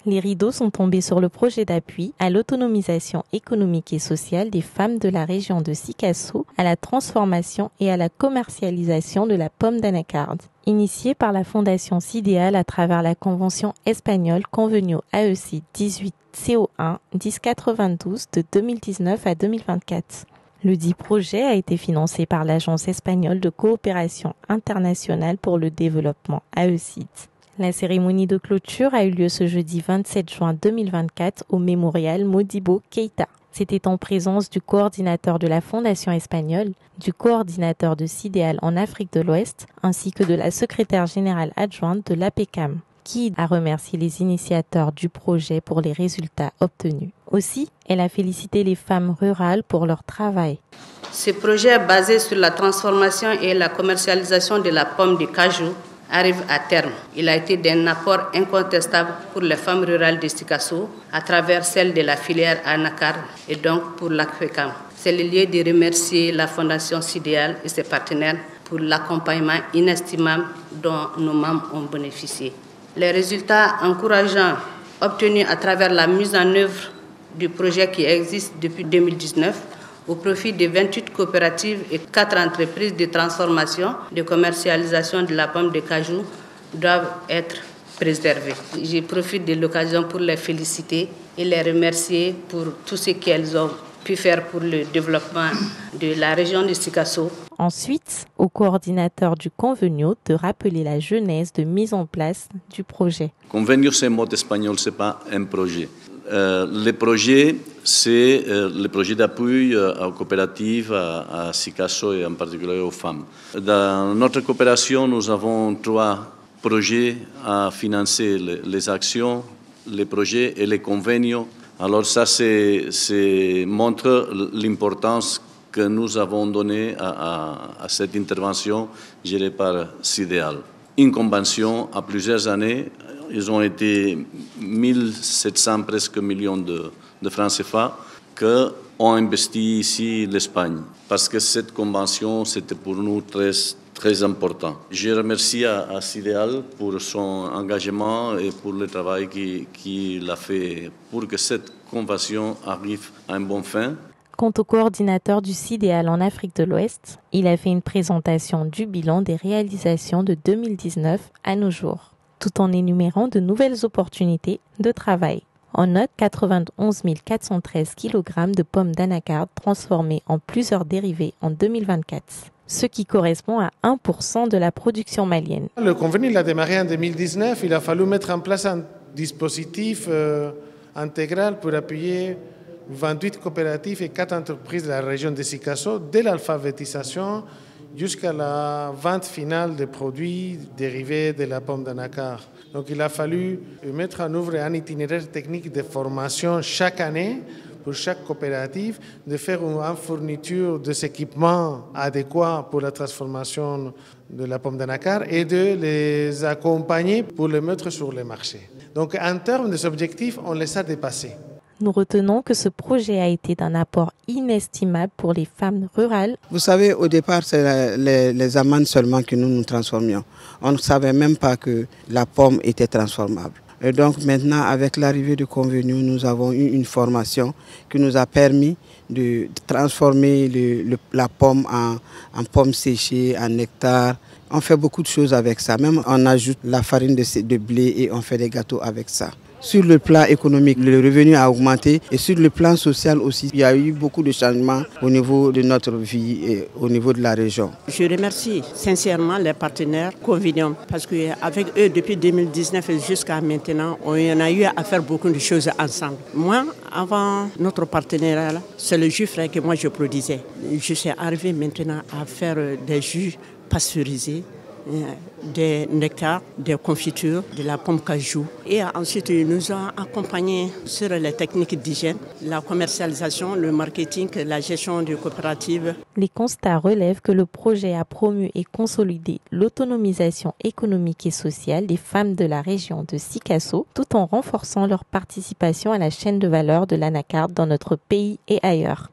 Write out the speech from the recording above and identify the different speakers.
Speaker 1: Les rideaux sont tombés sur le projet d'appui à l'autonomisation économique et sociale des femmes de la région de Sikasso, à la transformation et à la commercialisation de la pomme d'anacarde. Initié par la Fondation Sidéal à travers la convention espagnole Convenio AECID 18 CO1 1092 de 2019 à 2024. Le dit projet a été financé par l'Agence espagnole de coopération internationale pour le développement AECID. La cérémonie de clôture a eu lieu ce jeudi 27 juin 2024 au mémorial Modibo Keïta. C'était en présence du coordinateur de la Fondation espagnole, du coordinateur de Sidéal en Afrique de l'Ouest, ainsi que de la secrétaire générale adjointe de l'APECAM, qui a remercié les initiateurs du projet pour les résultats obtenus. Aussi, elle a félicité les femmes rurales pour leur travail.
Speaker 2: Ce projet basé sur la transformation et la commercialisation de la pomme de cajou arrive à terme. Il a été d'un apport incontestable pour les femmes rurales de Sikasso à travers celle de la filière anacarde et donc pour l'APECAM. C'est le lieu de remercier la Fondation Sidéal et ses partenaires pour l'accompagnement inestimable dont nos membres ont bénéficié. Les résultats encourageants obtenus à travers la mise en œuvre du projet qui existe depuis 2019 au profit de 28 coopératives et 4 entreprises de transformation et de commercialisation de la pomme de cajou doivent être préservées. Je profite de l'occasion pour les féliciter et les remercier pour tout ce qu'elles ont pu faire pour le développement de la région de Sikasso.
Speaker 1: Ensuite, au coordinateur du Convenio de rappeler la genèse de mise en place du projet.
Speaker 3: Convenio, c'est un mot espagnol, ce n'est pas un projet. Le projet, c'est le projet d'appui aux coopératives, à Sikasso et en particulier aux femmes. Dans notre coopération, nous avons 3 projets à financer, les actions, les projets et les convenios. Alors ça, montre l'importance que nous avons donnée à cette intervention gérée par Sidéal. Une convention à plusieurs années. Ils ont été 1700 presque millions de francs CFA qu'ont investi ici l'Espagne. Parce que cette convention, c'était pour nous très important. Je remercie à Sidéal pour son engagement et pour le travail qu'il a fait pour que cette convention arrive à une bonne fin.
Speaker 1: Quant au coordinateur du Sidéal en Afrique de l'Ouest, il a fait une présentation du bilan des réalisations de 2019 à nos jours, tout en énumérant de nouvelles opportunités de travail. On note 91 413 kg de pommes d'anacarde transformées en plusieurs dérivés en 2024, ce qui correspond à 1% de la production malienne.
Speaker 4: Le convenu a démarré en 2019, il a fallu mettre en place un dispositif intégral pour appuyer 28 coopératives et 4 entreprises de la région de Sikasso, dès l'alphabétisation jusqu'à la vente finale des produits dérivés de la pomme d'anacarde. Donc il a fallu mettre en œuvre un itinéraire technique de formation chaque année pour chaque coopérative, de faire une fourniture des équipements adéquats pour la transformation de la pomme d'anacarde et de les accompagner pour les mettre sur le marché. Donc en termes des objectifs, on les a dépassés.
Speaker 1: Nous retenons que ce projet a été d'un apport inestimable pour les femmes rurales.
Speaker 5: Vous savez, au départ, c'est les amandes seulement que nous transformions. On ne savait même pas que la pomme était transformable. Et donc maintenant, avec l'arrivée du convenu, nous avons eu une formation qui nous a permis de transformer la pomme en pomme séchée, en nectar. On fait beaucoup de choses avec ça. Même on ajoute la farine de blé et on fait des gâteaux avec ça. Sur le plan économique, le revenu a augmenté et sur le plan social aussi, il y a eu beaucoup de changements au niveau de notre vie et au niveau de la région.
Speaker 6: Je remercie sincèrement les partenaires Convenium parce qu'avec eux, depuis 2019 jusqu'à maintenant, on a eu à faire beaucoup de choses ensemble. Moi, avant notre partenariat, c'est le jus frais que moi je produisais. Je suis arrivé maintenant à faire des jus pasteurisés, des nectars, des confitures, de la pomme cajou. Et ensuite, ils nous ont accompagnés sur les techniques d'hygiène, la commercialisation, le marketing, la gestion des coopératives.
Speaker 1: Les constats relèvent que le projet a promu et consolidé l'autonomisation économique et sociale des femmes de la région de Sikasso, tout en renforçant leur participation à la chaîne de valeur de l'anacarde dans notre pays et ailleurs.